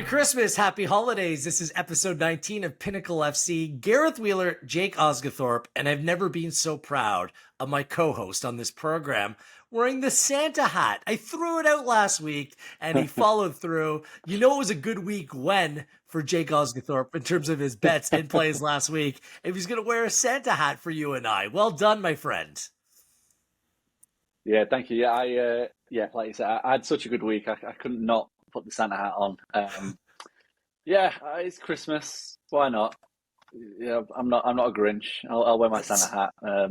Merry Christmas, Happy Holidays. This is episode 19 of Pinnacle FC. Gareth Wheeler, Jake Osgathorpe, and I've never been so proud of my co-host on this program wearing the Santa hat. I threw it out last week and he followed through. You know it was a good week when for Jake Osgathorpe in terms of his bets and plays last week. If he's going to wear a Santa hat for you and I. Well done, my friend. Yeah, thank you. Yeah, like you said, I had such a good week. I couldn't not put the Santa hat on. It's Christmas. Why not? Yeah, I'm not a Grinch. I'll wear my Santa hat.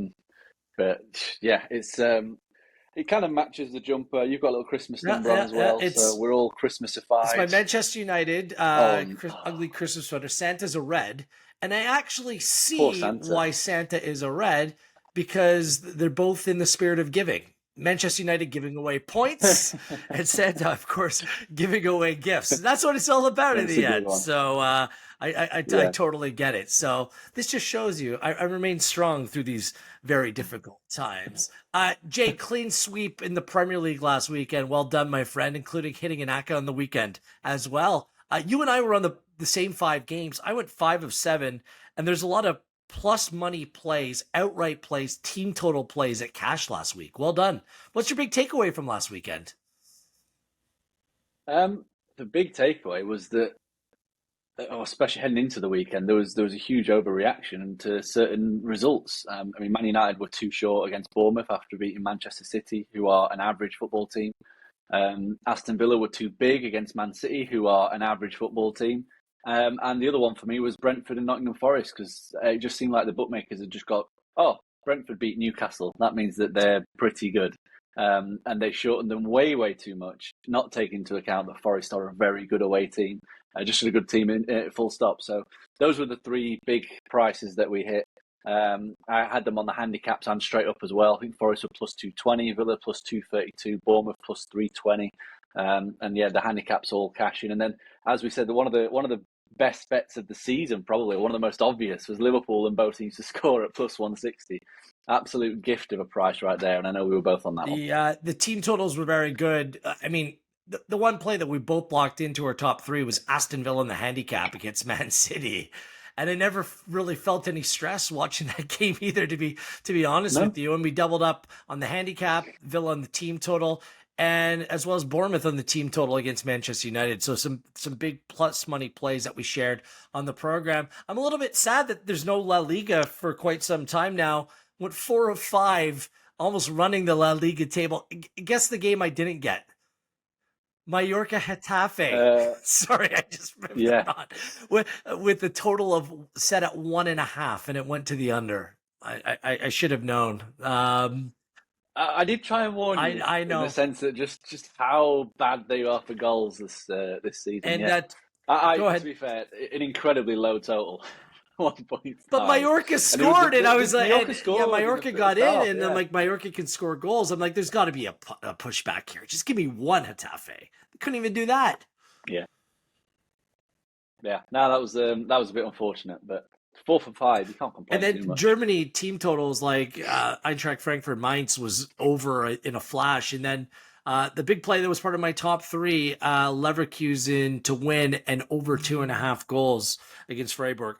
But yeah, it kind of matches the jumper. You've got a little Christmas number on as well, so we're all Christmasified. It's my Manchester United ugly Christmas sweater. Santa's a red, and I actually see why Santa is a red because they're both in the spirit of giving. Manchester United giving away points and Santa, of course, giving away gifts. That's what it's all about in the end. So I totally get it. So this just shows you I remain strong through these very difficult times. Jay, clean sweep in the Premier League last weekend. Well done, my friend, including hitting an ACCA on the weekend as well. You and I were on the same 5 games. I went 5 of 7, and there's a lot of plus money plays, outright plays, team total plays at cash last week. Well done. What's your big takeaway from last weekend? The big takeaway was that, especially heading into the weekend, there was a huge overreaction to certain results. Man United were too short against Bournemouth after beating Manchester City, who are an average football team. Aston Villa were too big against Man City, who are an average football team. And the other one for me was Brentford and Nottingham Forest, because it just seemed like the bookmakers had just got, Brentford beat Newcastle. That means that they're pretty good. And they shortened them way, way too much, not taking into account that Forest are a very good away team, just a good team in full stop. So those were the 3 big prices that we hit. I had them on the handicaps and straight up as well. I think Forest were plus 220, Villa plus 232, Bournemouth plus 320. The handicaps all cashing. And then, as we said, one of the best bets of the season, probably one of the most obvious, was Liverpool and both teams to score at plus 160. Absolute gift of a price right there, and I know we were both on that one. The team totals were very good. The one play that we both locked into our top 3 was Aston Villa in the handicap against Man City. And I never really felt any stress watching that game either, to be honest with you. And we doubled up on the handicap, Villa on the team total, and as well as Bournemouth on the team total against Manchester United. So some big plus money plays that we shared on the program. I'm a little bit sad that there's no La Liga for quite some time now. Went 4 of 5, almost running the La Liga table. Guess the game I didn't get. Mallorca Getafe. Sorry, I just remembered on. With the total of set at 1.5, and it went to the under. I should have known. I did try and warn you. I know, in the sense that just how bad they are for goals this season. And go ahead. To be fair, an incredibly low total. 1.5. But Mallorca scored, and I was like, Mallorca got in, and I'm like, Mallorca can score goals. I'm like, there's got to be a pushback here. Just give me one Getafe. They couldn't even do that. Yeah. No, that was a bit unfortunate, but 4 for 5, you can't complain. And then too much. Germany team totals like Eintracht Frankfurt Mainz was over in a flash, and then the big play that was part of my top 3, Leverkusen to win and over 2.5 goals against Freiburg.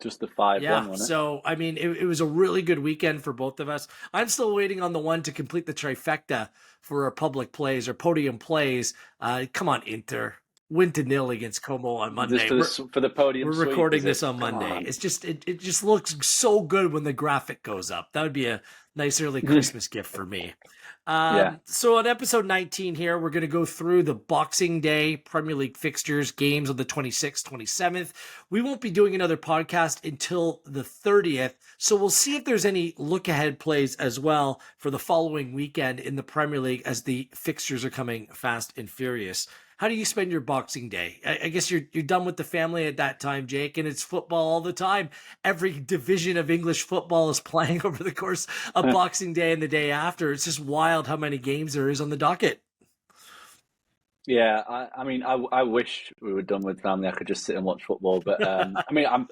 Just the 5-1, wasn't it? So, it was a really good weekend for both of us. I'm still waiting on the one to complete the trifecta for our public plays or podium plays. Come on, Inter. Win to 0 against Como on Monday. For the podium We're sweep, recording this on Monday. It's just it just looks so good when the graphic goes up. That would be a nice early Christmas gift for me. So on episode 19 here, we're going to go through the Boxing Day Premier League fixtures, games on the 26th, 27th. We won't be doing another podcast until the 30th, so we'll see if there's any look-ahead plays as well for the following weekend in the Premier League as the fixtures are coming fast and furious. How do you spend your Boxing Day? I guess you're done with the family at that time, Jake, and it's football all the time. Every division of English football is playing over the course of Boxing Day and the day after. It's just wild how many games there is on the docket. Yeah, I wish we were done with family. I could just sit and watch football, but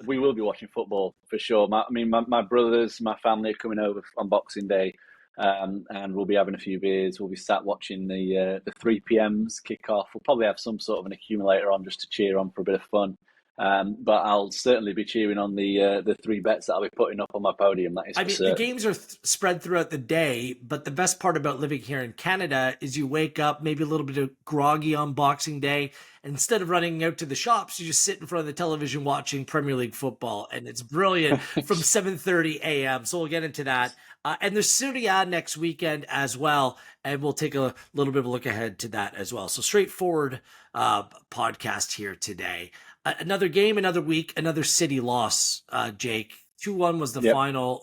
we will be watching football for sure. My brothers, my family are coming over on Boxing Day. and we'll be having a few beers. We'll be sat watching the 3 p.m s kick off. We'll probably have some sort of an accumulator on just to cheer on for a bit of fun. But I'll certainly be cheering on the 3 bets that I'll be putting up on my podium. That is for certain. The games are spread throughout the day, but the best part about living here in Canada is you wake up maybe a little bit of groggy on Boxing Day, and instead of running out to the shops, you just sit in front of the television watching Premier League football, and it's brilliant from 7:30 a.m. So we'll get into that. And there's Serie next weekend as well, and we'll take a little bit of a look ahead to that as well. So straightforward podcast here today. Another game, another week, another City loss, Jake. 2-1 was the final.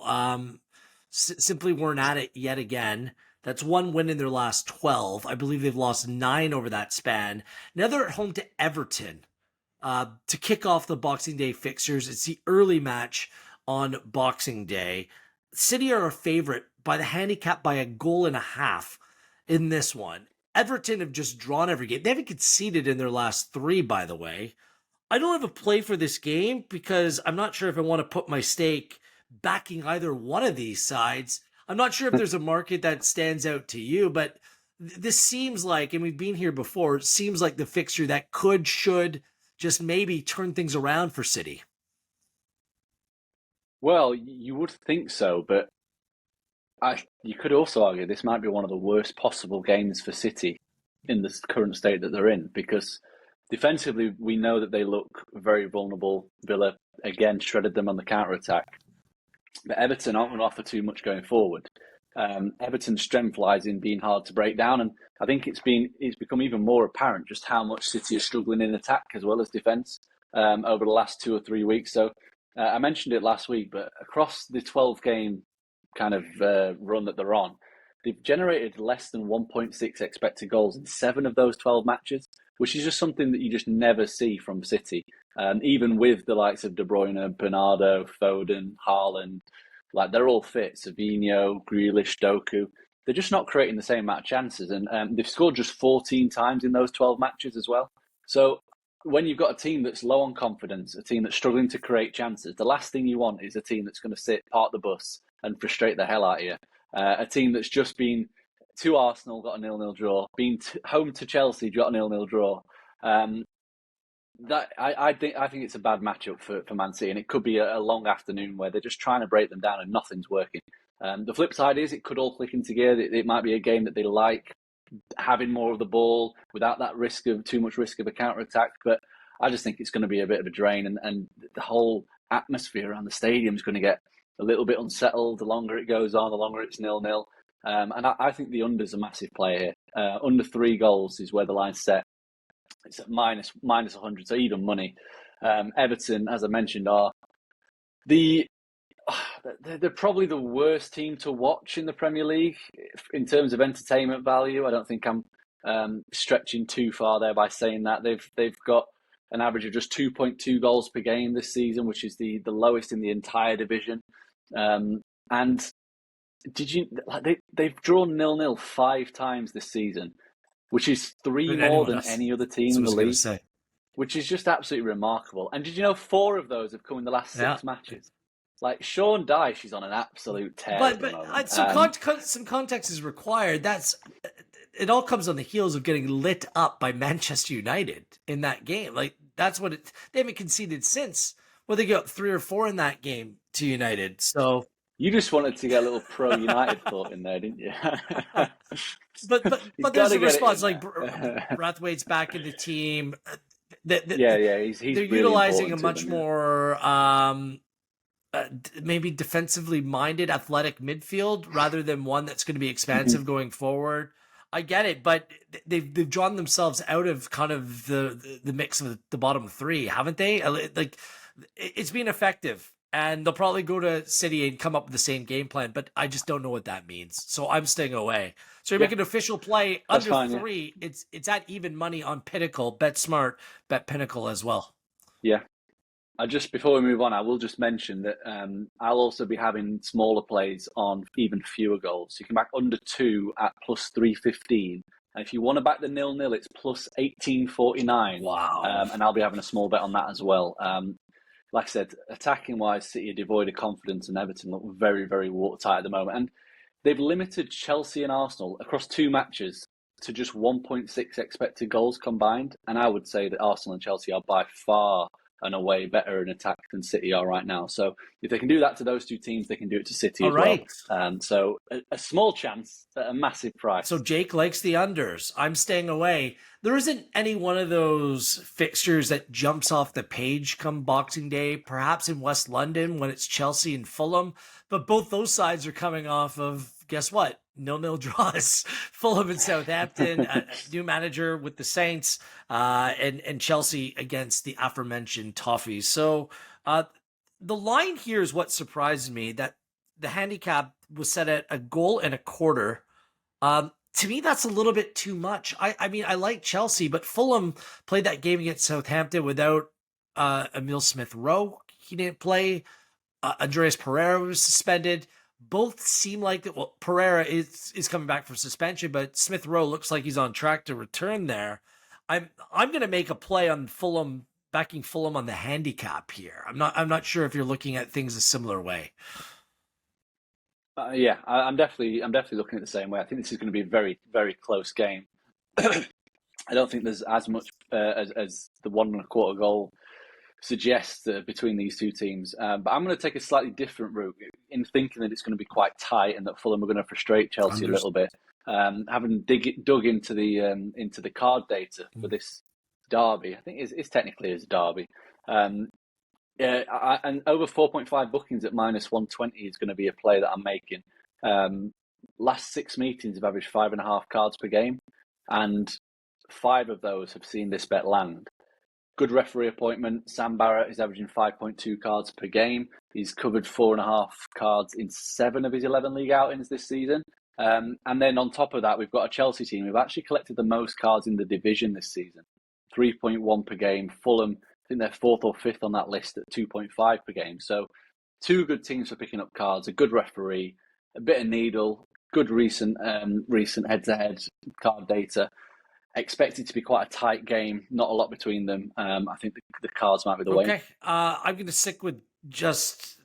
Simply weren't at it yet again. That's 1 win in their last 12. I believe they've lost 9 over that span. Now they're at home to Everton to kick off the Boxing Day fixtures. It's the early match on Boxing Day. City are a favorite by the handicap by 1.5 goals in this one. Everton have just drawn every game. They haven't conceded in their last 3, by the way. I don't have a play for this game because I'm not sure if I want to put my stake backing either one of these sides. I'm not sure if there's a market that stands out to you, but this seems like, and we've been here before, it seems like the fixture that should just maybe turn things around for City. Well, you would think so, but you could also argue this might be one of the worst possible games for City in the current state that they're in, because defensively, we know that they look very vulnerable. Villa, again, shredded them on the counter-attack. But Everton aren't going to offer too much going forward. Everton's strength lies in being hard to break down, and I think it's become even more apparent just how much City are struggling in attack as well as defence over the last 2 or 3 weeks. So I mentioned it last week, but across the 12-game kind of run that they're on, they've generated less than 1.6 expected goals in 7 of those 12 matches, which is just something that you just never see from City. Even with the likes of De Bruyne, Bernardo, Foden, Haaland, like they're all fit. Savinho, Grealish, Doku. They're just not creating the same amount of chances. And they've scored just 14 times in those 12 matches as well. So when you've got a team that's low on confidence, a team that's struggling to create chances, the last thing you want is a team that's going to sit, park the bus and frustrate the hell out of you. A team that's just been to Arsenal, got a 0-0 draw, been home to Chelsea, got a 0-0 draw. I think it's a bad matchup for Man City, and it could be a long afternoon where they're just trying to break them down and nothing's working. The flip side is it could all click into gear. It might be a game that they like, having more of the ball without that too much risk of a counter-attack. But I just think it's going to be a bit of a drain, and the whole atmosphere around the stadium is going to get a little bit unsettled. The longer it goes on, the longer it's 0-0. And I think the under's a massive play here. Under 3 goals is where the line's set. It's at minus 100, so even money. Everton, as I mentioned, they're probably the worst team to watch in the Premier League in terms of entertainment value. I don't think I'm stretching too far there by saying that. They've got an average of just 2.2 goals per game this season, which is the lowest in the entire division. And they've drawn 0-0 5 times this season, which is 3 more than any other team in the league, which is just absolutely remarkable. And did you know 4 of those have come in the last 6 matches? Like Sean Dyche is on an absolute tear. But some context is required. It all comes on the heels of getting lit up by Manchester United in that game. Like that's what they haven't conceded since. Well, they got 3 or 4 in that game to United. So you just wanted to get a little pro-United thought in there, didn't you? but there's a response. Like Brathwaite's back in the team. He's they're really utilizing a much more maybe defensively minded athletic midfield rather than one that's going to be expansive going forward. I get it, but they've drawn themselves out of kind of the mix of the bottom 3, haven't they? Like it's been effective. And they'll probably go to City and come up with the same game plan, but I just don't know what that means. So I'm staying away. So you're making an official play under 3. Yeah. It's at even money on Pinnacle. Bet smart, bet Pinnacle as well. Yeah. Before we move on, I will just mention that I'll also be having smaller plays on even fewer goals. So you can back under 2 at plus 315. And if you want to back the 0-0, it's plus 1849. Wow. And I'll be having a small bet on that as well. Like I said, attacking-wise, City are devoid of confidence, and Everton look very, very watertight at the moment. And they've limited Chelsea and Arsenal across 2 matches to just 1.6 expected goals combined. And I would say that Arsenal and Chelsea are by far and away better in attack than City are right now. So if they can do that to those 2 teams, they can do it to City as well. So a small chance at a massive price. So Jake likes the unders. I'm staying away. There isn't any one of those fixtures that jumps off the page come Boxing Day, perhaps in West London when it's Chelsea and Fulham. But both those sides are coming off of, guess what? 0-0 draws. Fulham and Southampton, a new manager with the Saints, and Chelsea against the aforementioned Toffees. So the line here is what surprised me, that the handicap was set at a goal and a quarter. To me, that's a little bit too much. I mean, I like Chelsea, but Fulham played that game against Southampton without Emile Smith-Rowe. He didn't play. Andreas Pereira was suspended. Both seem like that. Well, Pereira is coming back from suspension, but Smith-Rowe looks like he's on track to return there. I'm going to make a play on Fulham, backing Fulham on the handicap here. I'm not sure if you're looking at things a similar way. Yeah, I'm definitely looking at the same way. I think this is going to be a very, very close game. I don't think there's as much as the 1.25 goal suggests between these 2 teams. But I'm going to take a slightly different route in thinking that it's going to be quite tight and that Fulham are going to frustrate Chelsea a little bit. Having dug into the card data for this derby, I think it's technically a derby. And over 4.5 bookings at -120 is going to be a play that I'm making. Last 6 meetings have averaged 5.5 cards per game, and 5 of those have seen this bet land. Good referee appointment. Sam Barrett is averaging 5.2 cards per game. He's covered 4.5 cards in 7 of his 11 league outings this season. And then on top of that, we've got a Chelsea team who've actually collected the most cards in the division this season, 3.1 per game. Fulham, I think they're 4th or 5th on that list at 2.5 per game. So 2 good teams for picking up cards, a good referee, a bit of needle, good recent head-to-head card data. Expected to be quite a tight game, not a lot between them. I think the cards might be the way. Okay, I'm going to stick with just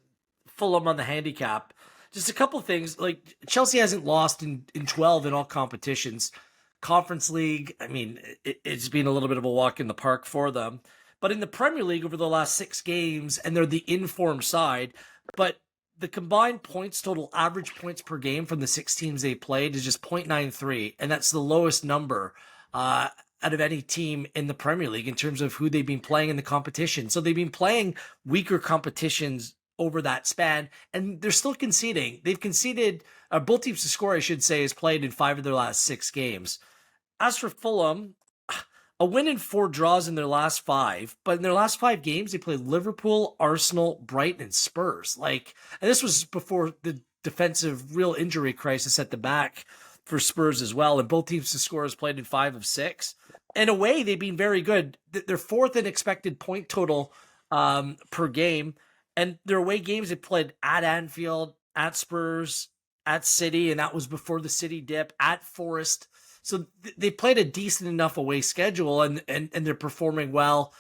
Fulham on the handicap. Just a couple things, like Chelsea hasn't lost in 12 in all competitions. Conference League, I mean, it's been a little bit of a walk in the park for them. But in the Premier League over the last 6 games, and they're the informed side, but the combined points total, average points per game from the 6 teams they played is just 0.93, and that's the lowest number out of any team in the Premier League in terms of who they've been playing in the competition. So they've been playing weaker competitions over that span, and they're still conceding. They've conceded, both teams to score, I should say, has played in 5 of their last 6 games. As for Fulham, a win and 4 draws in their last 5, but in their last 5 games, they played Liverpool, Arsenal, Brighton, and Spurs. And this was before the defensive real injury crisis at the back for Spurs as well. And both teams to score has played in 5 of 6. In a way, they've been very good. They're 4th in expected point total per game. And their away games, they played at Anfield, at Spurs, at City, and that was before the City dip, at Forest. So they played a decent enough away schedule, and they're performing well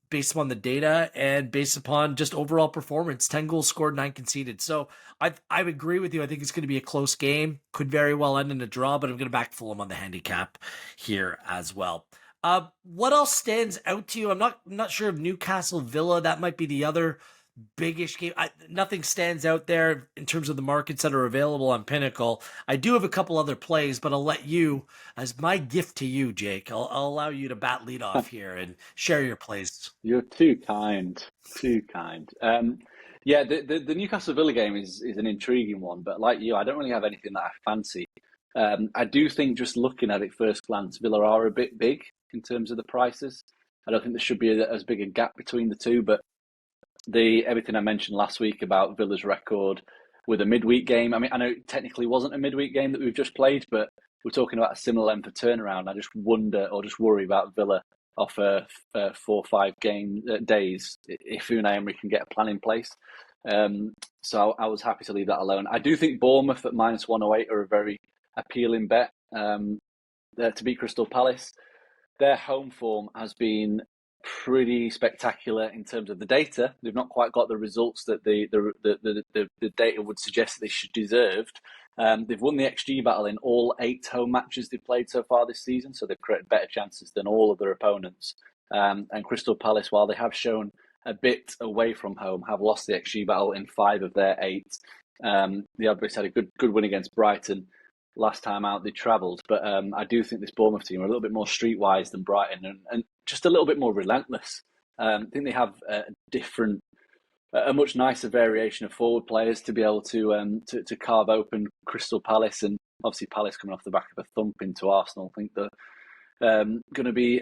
based upon the data and based upon just overall performance. 10 goals scored, 9 conceded. So I agree with you. I think it's going to be a close game. Could very well end in a draw, but I'm going to back Fulham on the handicap here as well. What else stands out to you? I'm not sure of Newcastle Villa. That might be the other big-ish game. Nothing stands out there in terms of the markets that are available on Pinnacle. I do have a couple other plays, but I'll let you, as my gift to you, Jake, I'll allow you to bat lead off here and share your plays. You're too kind. Too kind. Yeah, the Newcastle Villa game is an intriguing one, but like you, I don't really have anything that I fancy. I do think, just looking at it first glance, Villa are a bit big in terms of the prices. I don't think there should be as big a gap between the two, but everything I mentioned last week about Villa's record with a midweek game. I mean, I know it technically wasn't a midweek game that we've just played, but we're talking about a similar length of turnaround. I just wonder, or just worry about Villa off 4 or 5 game days if Unai Emery can get a plan in place. So I was happy to leave that alone. I do think Bournemouth at -108 are a very appealing bet to beat Crystal Palace. Their home form has been pretty spectacular in terms of the data. They've not quite got the results that the data would suggest that they should deserved. They've won the XG battle in all 8 home matches they've played so far this season, so they've created better chances than all of their opponents. And Crystal Palace, while they have shown a bit away from home, have lost the XG battle in 5 of their 8. They obviously had a good win against Brighton last time out they travelled, but I do think this Bournemouth team are a little bit more streetwise than Brighton and just a little bit more relentless. I think they have a much nicer variation of forward players to be able to carve open Crystal Palace, and obviously Palace coming off the back of a thump into Arsenal. I think they're going to be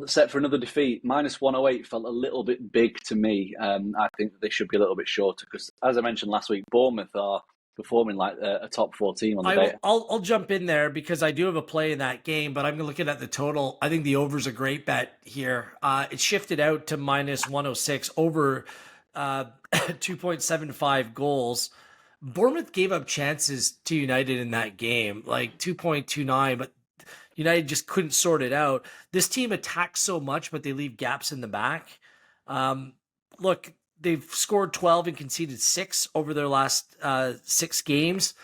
set for another defeat. -108 felt a little bit big to me. I think that they should be a little bit shorter because, as I mentioned last week, Bournemouth are performing like a top 4 team on the day. I'll jump in there because I do have a play in that game, but I'm looking at the total. I think the over's a great bet here. It shifted out to -106 over 2.75 goals. Bournemouth gave up chances to United in that game, like 2.29, but United just couldn't sort it out. This team attacks so much, but they leave gaps in the back. Look, they've scored 12 and conceded 6 over their last 6 games.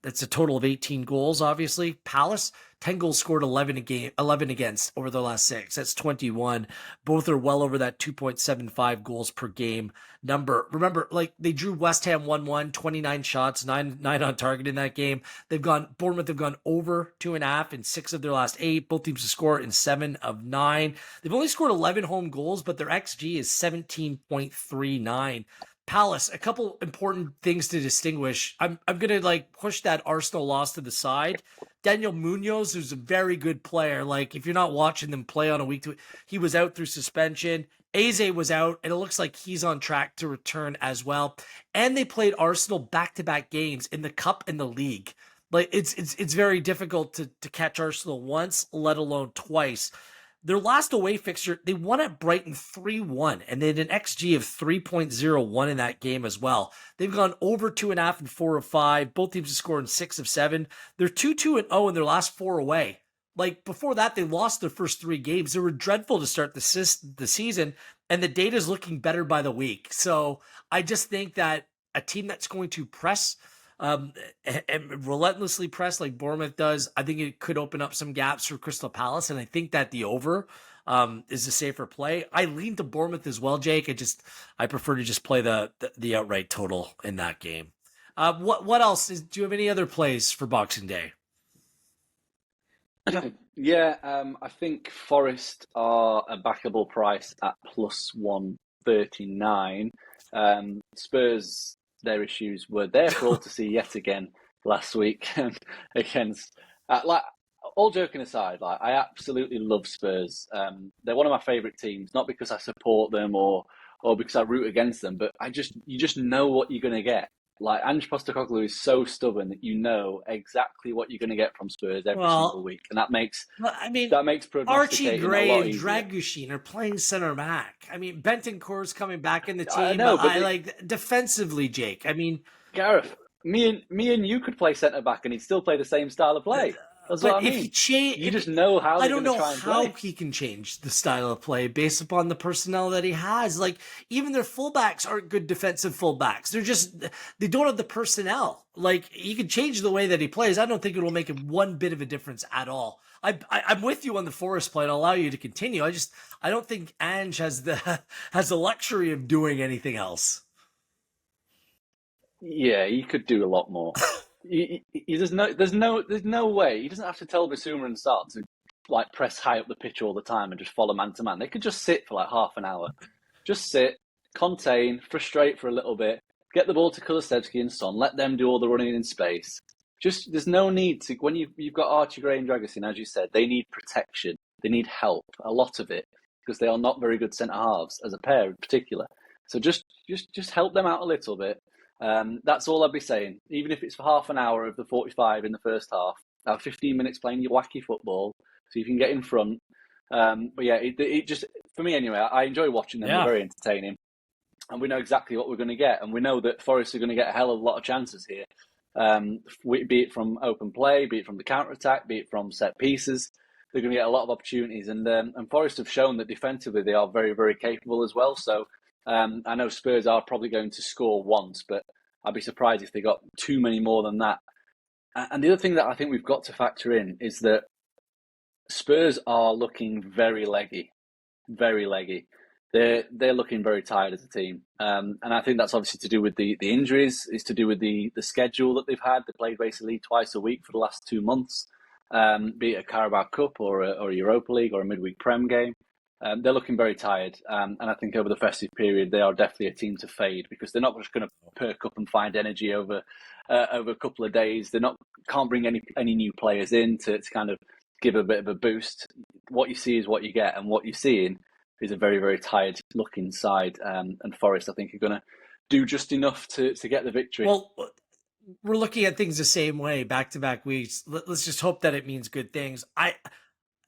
That's a total of 18 goals, obviously. Palace, 10 goals scored, 11 against over the last 6. That's 21. Both are well over that 2.75 goals per game number. Remember, like, they drew West Ham 1-1, 29 shots, 9 on target in that game. Bournemouth have gone over 2.5 in 6 of their last 8. Both teams have scored in 7 of 9. They've only scored 11 home goals, but their XG is 17.39. Palace, a couple important things to distinguish. I'm going to push that Arsenal loss to the side. Daniel Munoz, who's a very good player. Like, if you're not watching them play on a week to week, he was out through suspension. Eze was out, and it looks like he's on track to return as well. And they played Arsenal back-to-back games in the cup and the league. Like, it's very difficult to catch Arsenal once, let alone twice. Their last away fixture, they won at Brighton 3-1, and they had an XG of 3.01 in that game as well. They've gone over 2.5 in 4 of 5. Both teams have scored in 6 of 7. They're 2-2-0 in their last 4 away. Like, before that, they lost their first 3 games. They were dreadful to start the season, and the data is looking better by the week. So I just think that a team that's going to press and relentlessly press like Bournemouth does, I think it could open up some gaps for Crystal Palace, and I think that the over is a safer play. I lean to Bournemouth as well, Jake. I prefer to just play the outright total in that game. What else? Do you have any other plays for Boxing Day? Yeah, I think Forest are a backable price at +139. Spurs, their issues were there for all to see yet again last week against. All joking aside, I absolutely love Spurs. They're one of my favourite teams, not because I support them or because I root against them, but you just know what you're going to get. Like, Ange Postecoglou is so stubborn that you know exactly what you're going to get from Spurs every single week, and that makes Archie Gray and Dragushin are playing center back. I mean, Bentancur's coming back in the team. I know, but defensively, Jake. I mean, Gareth, me and you could play centre back, and he'd still play the same style of play. That's what I mean. You just know how. I don't know how he can change the style of play based upon the personnel that he has. Like, even their fullbacks aren't good defensive fullbacks. They don't have the personnel. Like, he can change the way that he plays. I don't think it will make him one bit of a difference at all. I'm with you on the Forest play. I'll allow you to continue. I don't think Ange has the luxury of doing anything else. Yeah, he could do a lot more. There's no way. He doesn't have to tell Bissouma and Sarr to press high up the pitch all the time and just follow man to man. They could just sit for half an hour, just sit, contain, frustrate for a little bit, get the ball to Kulusevski and Son, let them do all the running in space. There's no need to, when you've got Archie Gray and Dragushin, as you said, they need protection, they need help, a lot of it, because they are not very good centre halves as a pair in particular. So just help them out a little bit. That's all I'd be saying. Even if it's for half an hour of the 45 in the first half, have 15 minutes playing your wacky football so you can get in front. But yeah, it just, for me anyway, I enjoy watching them. Yeah. They're very entertaining. And we know exactly what we're going to get. And we know that Forest are going to get a hell of a lot of chances here. Be it from open play, be it from the counter-attack, be it from set pieces. They're going to get a lot of opportunities. And Forest have shown that defensively they are very, very capable as well. So I know Spurs are probably going to score once, but I'd be surprised if they got too many more than that And the other thing that I think we've got to factor in is that Spurs are looking very leggy, very leggy. They're looking very tired as a team, and I think that's obviously to do with the injuries. It's to do with the schedule that they've had. They played basically twice a week for the last 2 months, be it a Carabao Cup or a Europa League or a midweek Prem game. They're looking very tired, and I think over the festive period they are definitely a team to fade because they're not just going to perk up and find energy over a couple of days. They're not can't bring any new players in to kind of give a bit of a boost. What you see is what you get, and what you're seeing is a very, very tired looking side. And Forest, I think, are going to do just enough to get the victory. Well, we're looking at things the same way, back-to-back weeks. Let's just hope that it means good things.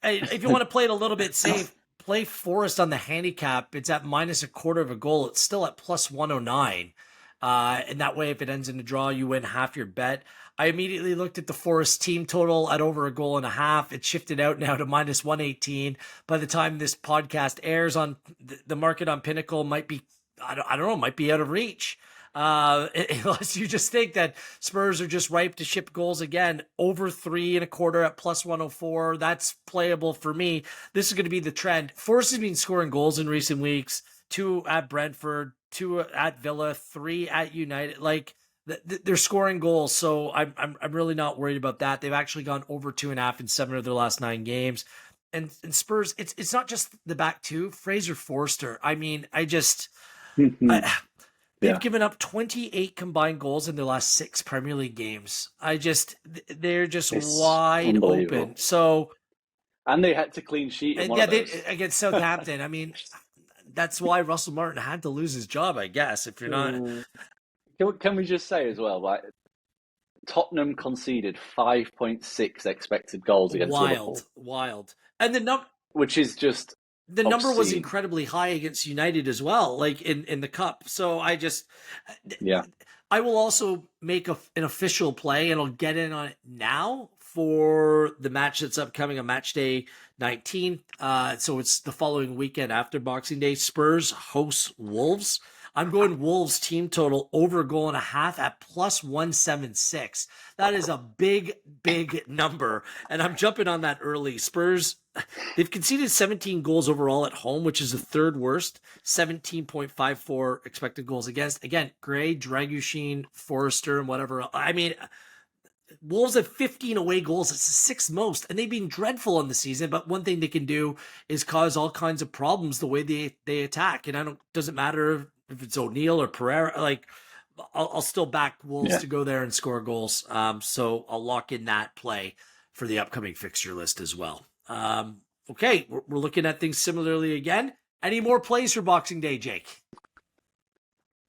If you want to play it a little bit safe, play Forest on the handicap. It's at minus a quarter of a goal. It's still at plus 109. And that way, if it ends in a draw, you win half your bet. I immediately looked at the Forest team total at over a goal and a half. It shifted out now to minus 118. By the time this podcast airs, on the market on Pinnacle might be, I don't know, might be out of reach. Unless you just think that Spurs are just ripe to ship goals again. Over 3.25 at plus 104. That's playable for me. This is going to be the trend. Forest has been scoring goals in recent weeks. 2 at Brentford, 2 at Villa, 3 at United. Like, they're scoring goals, so I'm really not worried about that. They've actually gone over 2.5 in 7 of their last 9 games. And Spurs, it's not just the back two. Fraser Forster. I mean, they've given up 28 combined goals in their last 6 Premier League games. They're just wide open. So, and they had to clean sheet. Against Southampton. I mean, that's why Russell Martin had to lose his job, I guess. If you're not. Can we just say as well, like, Tottenham conceded 5.6 expected goals against Liverpool. Wild. And the number, which is just the number was incredibly high against United as well, like in the cup. So I will also make an official play, and I'll get in on it now for the match that's upcoming on match day 19. So it's the following weekend after Boxing Day. Spurs hosts Wolves. I'm going Wolves team total over a goal and a half at plus 176. That is a big, big number. And I'm jumping on that early. Spurs, they've conceded 17 goals overall at home, which is the third worst. 17.54 expected goals against. Again, Gray, Dragushin, Forrester, and whatever. I mean, Wolves have 15 away goals. It's the 6th most, and they've been dreadful in the season. But one thing they can do is cause all kinds of problems the way they attack. And doesn't matter if it's O'Neill or Pereira. Like, I'll still back Wolves to go there and score goals. So I'll lock in that play for the upcoming fixture list as well. Okay, we're looking at things similarly again. Any more plays for Boxing Day, Jake?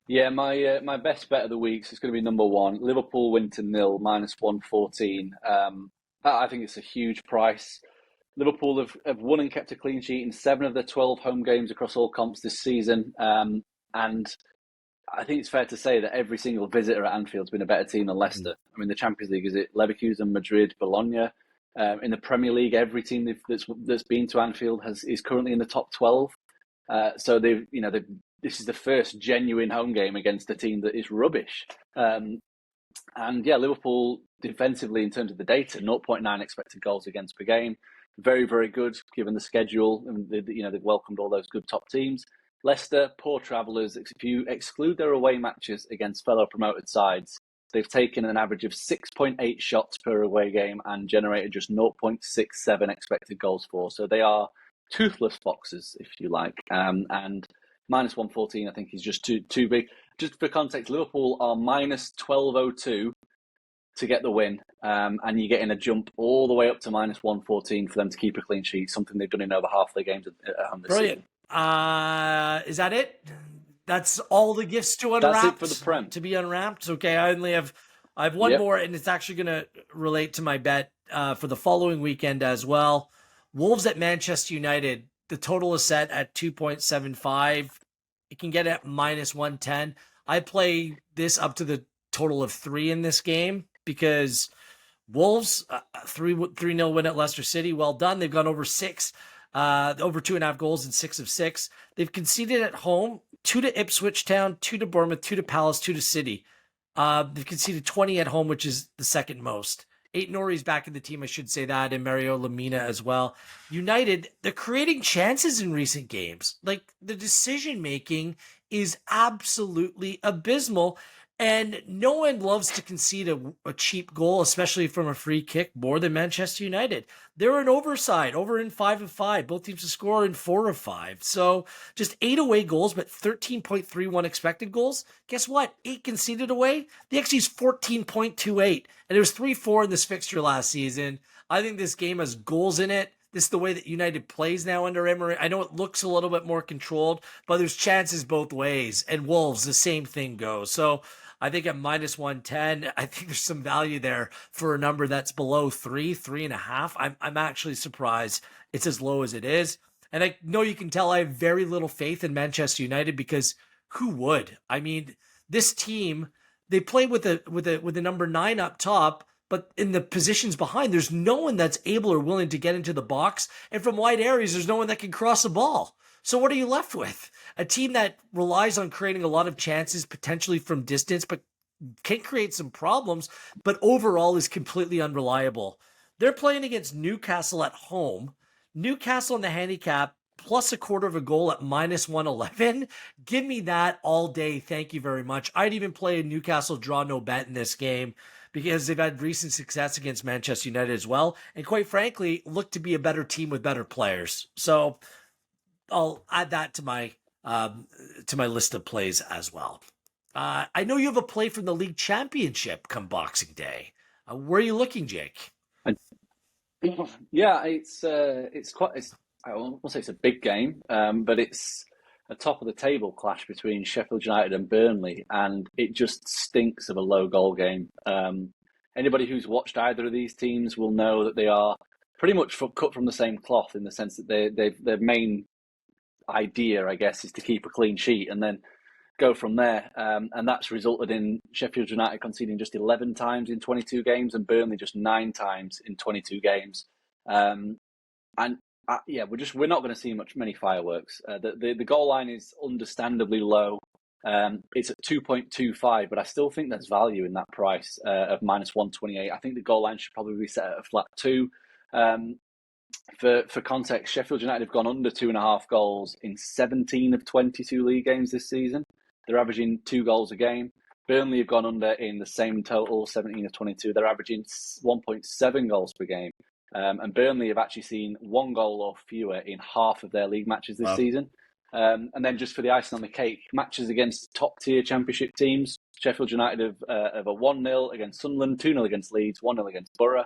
Yeah, my best bet of the week is going to be number 1. Liverpool win to 0, minus 114. I think it's a huge price. Liverpool have won and kept a clean sheet in 7 of their 12 home games across all comps this season. And I think it's fair to say that every single visitor at Anfield's been a better team than Leicester. I mean, the Champions League, is it Leverkusen, Madrid, Bologna? In the Premier League, every team that's been to Anfield is currently in the top 12. So this is the first genuine home game against a team that is rubbish. And yeah, Liverpool defensively, in terms of the data, 0.9 expected goals against per game. Very, very good given the schedule. And they've welcomed all those good top teams. Leicester, poor travellers. If you exclude their away matches against fellow promoted sides, they've taken an average of 6.8 shots per away game and generated just 0.67 expected goals for. So they are toothless foxes, if you like. And minus 114, I think, is just too big. Just for context, Liverpool are minus 1202 to get the win, and you're getting a jump all the way up to minus 114 for them to keep a clean sheet, something they've done in over half their games at home this season. Is that it? That's all the gifts to unwrap? That's it for the Prem. To be unwrapped? Okay, I have one more, and it's actually going to relate to my bet for the following weekend as well. Wolves at Manchester United. The total is set at 2.75. It can get at minus 110. I play this up to the total of 3 in this game because Wolves, 3-0 win at Leicester City. Well done. They've gone over 6, over 2.5 goals in 6 of 6. They've conceded at home 2 to Ipswich Town, 2 to Bournemouth, 2 to Palace, 2 to City. They've conceded 20 at home, which is the second most. 8 Nori's back in the team, I should say that, and Mario Lamina as well. United, they're creating chances in recent games. Like, the decision making is absolutely abysmal. And no one loves to concede a cheap goal, especially from a free kick, more than Manchester United. They're an overside, over in 5 of 5. Both teams to score in 4 of 5. So just 8 away goals, but 13.31 expected goals. Guess what? 8 conceded away. The XG is 14.28. And it was 3-4 in this fixture last season. I think this game has goals in it. This is the way that United plays now under Emery. I know it looks a little bit more controlled, but there's chances both ways. And Wolves, the same thing goes. So I think at minus 110, I think there's some value there for a number that's below 3.5. I'm actually surprised it's as low as it is. And I know you can tell I have very little faith in Manchester United because who would? I mean, this team, they play with a number 9 up top, but in the positions behind, there's no one that's able or willing to get into the box. And from wide areas, there's no one that can cross the ball. So what are you left with? A team that relies on creating a lot of chances, potentially from distance, but can create some problems, but overall is completely unreliable. They're playing against Newcastle at home. Newcastle in the handicap plus a quarter of a goal at minus 111. Give me that all day. Thank you very much. I'd even play a Newcastle draw no bet in this game because they've had recent success against Manchester United as well. And quite frankly, look to be a better team with better players. So I'll add that to my list of plays as well. I know you have a play from the league championship come Boxing Day. Where are you looking, Jake? Yeah, I won't say it's a big game, but it's a top of the table clash between Sheffield United and Burnley, and it just stinks of a low goal game. Anybody who's watched either of these teams will know that they are pretty much cut from the same cloth in the sense that their main idea, I guess, is to keep a clean sheet and then go from there. And that's resulted in Sheffield United conceding just 11 times in 22 games and Burnley just 9 times in 22 games. We're not going to see many fireworks. The goal line is understandably low. It's at 2.25, but I still think there's value in that price of minus 128. I think the goal line should probably be set at a flat 2. For context, Sheffield United have gone under 2.5 goals in 17 of 22 league games this season. They're averaging 2 goals a game. Burnley have gone under in the same total, 17 of 22. They're averaging 1.7 goals per game. And Burnley have actually seen 1 goal or fewer in half of their league matches this season. And then just for the icing on the cake, matches against top-tier championship teams, Sheffield United have a 1-0 against Sunderland, 2-0 against Leeds, 1-0 against Borough.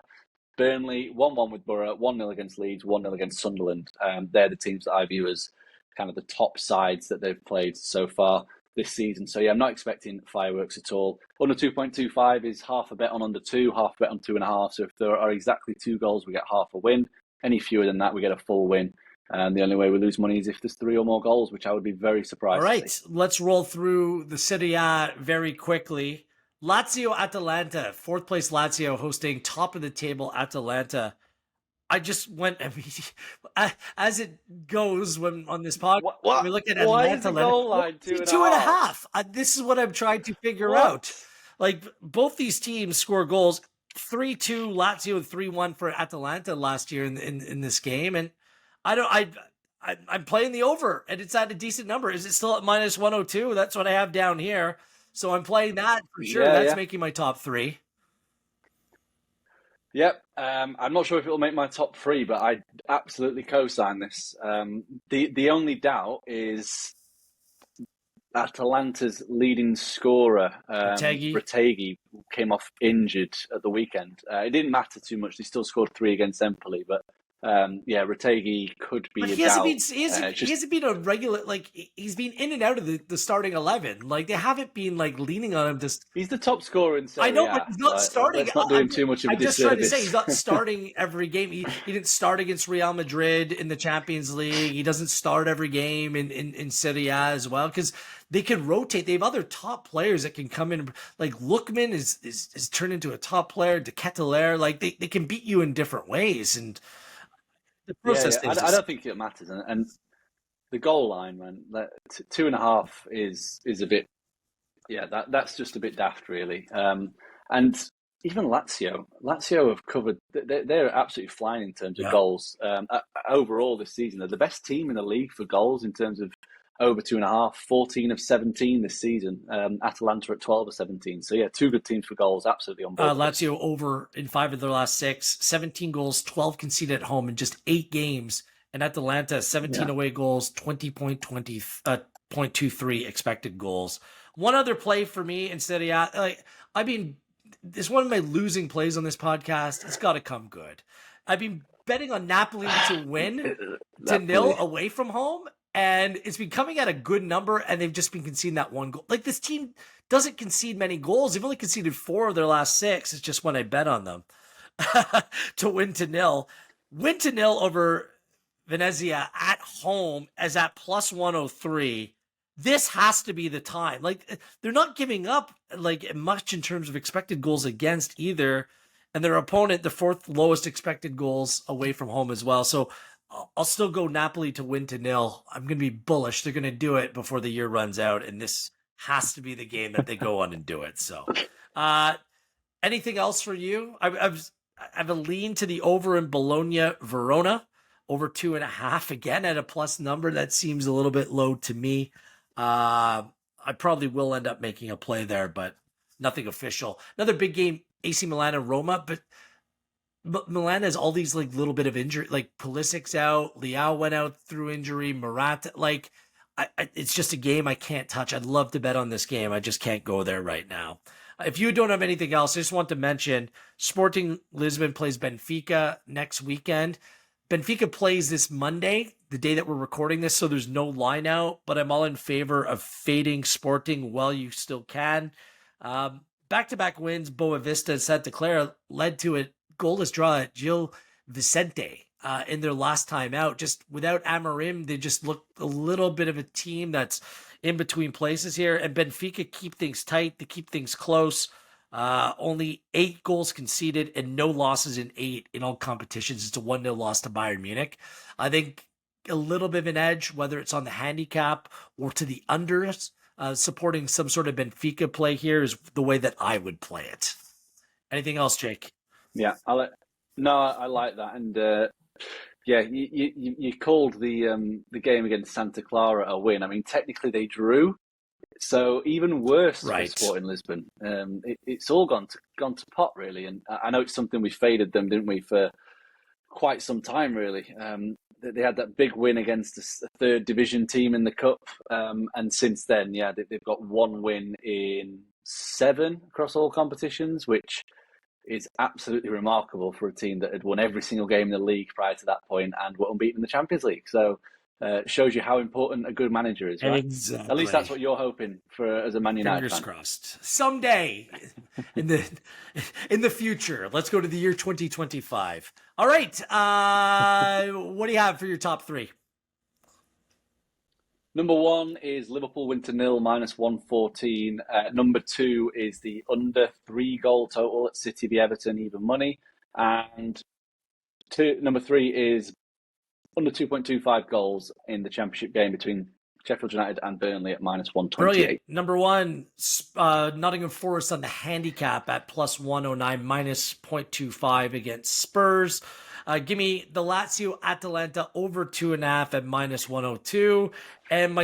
Burnley, 1-1 with Borough, 1-0 against Leeds, 1-0 against Sunderland. They're the teams that I view as kind of the top sides that they've played so far this season. So yeah, I'm not expecting fireworks at all. Under 2.25 is half a bet on under 2, half a bet on 2.5. So if there are exactly 2 goals, we get half a win. Any fewer than that, we get a full win. And the only way we lose money is if there's 3 or more goals, which I would be very surprised. All right, let's roll through the Serie A very quickly. Lazio Atalanta, 4th place Lazio hosting top of the table Atalanta. I just went, as it goes when on this podcast, we look at Atalanta. Why is the goal line 2.5? This is what I'm trying to figure out. Like, both these teams score goals, 3-2 Lazio and 3-1 for Atalanta last year in this game. And I'm playing the over, and it's at a decent number. Is it still at minus 102? That's what I have down here. So I'm playing that for sure. That's making my top 3. Yep. I'm not sure if it'll make my top 3, but I absolutely co-sign this. The only doubt is Atalanta's leading scorer, Retegui, came off injured at the weekend. It didn't matter too much. They still scored 3 against Empoli, but Retegui could be he hasn't been a regular, like, he's been in and out of the starting 11. Like, they haven't been, like, leaning on him to... He's the top scorer in Serie. I know, but he's not starting. Let's not do him too much of a disservice. I'm just trying to say, he's not starting every game. He didn't start against Real Madrid in the Champions League. He doesn't start every game in Serie A as well, because they can rotate. They have other top players that can come in. Like, Lookman is turned into a top player. De Ketelaere, like, they can beat you in different ways, and... The process I don't think it matters, and the goal line, man, 2.5 is a bit Yeah, that's just a bit daft, really. And even Lazio have covered. They're absolutely flying in terms of goals. Overall this season, they're the best team in the league for goals in terms of over 2.5. 14 of 17 this season. Atalanta at 12 of 17. So yeah, two good teams for goals. Absolutely on board. Lazio over in 5 of their last 6, 17 goals, 12 conceded at home in just 8 games. And Atalanta 17 away goals, 20.23 expected goals. One other play for me in Serie A, it's one of my losing plays on this podcast. It's got to come good. I've been betting on Napoli to win to nil away from home, and it's been coming at a good number, and they've just been conceding that one goal. Like, this team doesn't concede many goals. They've only conceded 4 of their last 6. It's just when I bet on them to win to nil. Win to nil over Venezia at home as at plus 103. This has to be the time. Like, they're not giving up like much in terms of expected goals against either. And their opponent, the 4th lowest expected goals away from home as well. So I'll still go Napoli to win to nil. I'm going to be bullish. They're going to do it before the year runs out. And this has to be the game that they go on and do it. So anything else for you? I've a lean to the over in Bologna, Verona. Over 2.5 again at a plus number. That seems a little bit low to me. I probably will end up making a play there, but nothing official. Another big game, AC Milan and Roma, but Milan has all these like little bit of injury, like Pulisic's out, Leao went out through injury, Morata, like it's just a game I can't touch. I'd love to bet on this game. I just can't go there right now. If you don't have anything else, I just want to mention Sporting Lisbon plays Benfica next weekend. Benfica plays this Monday, the day that we're recording this, so there's no line out, but I'm all in favor of fading Sporting while you still can. Back-to-back wins, Boa Vista and Santa Clara led to a goalless draw at Gil Vicente in their last time out. Just without Amorim, they just look a little bit of a team that's in between places here, and Benfica keep things tight, they keep things close. Only 8 goals conceded and no losses in 8 in all competitions. It's a 1-0 loss to Bayern Munich. I think a little bit of an edge, whether it's on the handicap or to the unders, supporting some sort of Benfica play here is the way that I would play it. Anything else, Jake? Yeah, I like that. And you called the game against Santa Clara a win. I mean, technically they drew. So even worse for Sporting Lisbon. It's all gone to pot, really. And I know it's something we faded them, didn't we, for quite some time, really. They had that big win against a 3rd division team in the cup, and since then, they've got 1 win in 7 across all competitions, which is absolutely remarkable for a team that had won every single game in the league prior to that point and were unbeaten in the Champions League. So. Shows you how important a good manager is, right? Exactly. At least that's what you're hoping for as a Man United fan. Fingers crossed. Someday in the future. Let's go to the year 2025. All right. What do you have for your top 3? Number 1 is Liverpool win to nil, minus 114. Number 2 is the under 3 goal total at City v Everton, even money. And number 3 is under 2.25 goals in the championship game between Sheffield United and Burnley at minus 128. Brilliant. Number 1, Nottingham Forest on the handicap at plus 109, minus 0.25 against Spurs. Give me the Lazio Atalanta over 2.5 at minus 102. And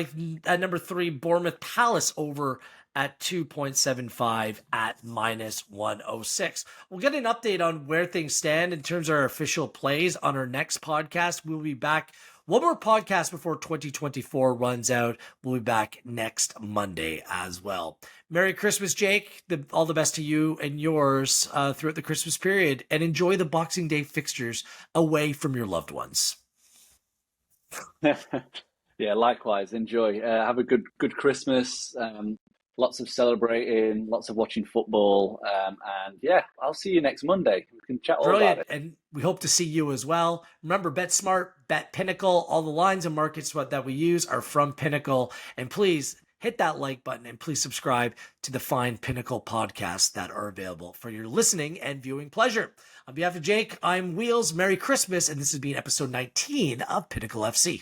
at number 3, Bournemouth Palace over at 2.75 at minus 106. We'll get an update on where things stand in terms of our official plays on our next podcast. We'll be back one more podcast before 2024 runs out. We'll be back next Monday as well. Merry Christmas, Jake. All the best to you and yours throughout the Christmas period, and enjoy the Boxing Day fixtures away from your loved ones. Yeah, likewise. Enjoy. Have a good Christmas. Lots of celebrating, lots of watching football. And yeah, I'll see you next Monday. We can chat all about it. And we hope to see you as well. Remember, bet smart, bet Pinnacle. All the lines and markets that we use are from Pinnacle. And please hit that like button and please subscribe to the fine Pinnacle podcasts that are available for your listening and viewing pleasure. On behalf of Jake, I'm Wheels. Merry Christmas. And this has been episode 19 of Pinnacle FC.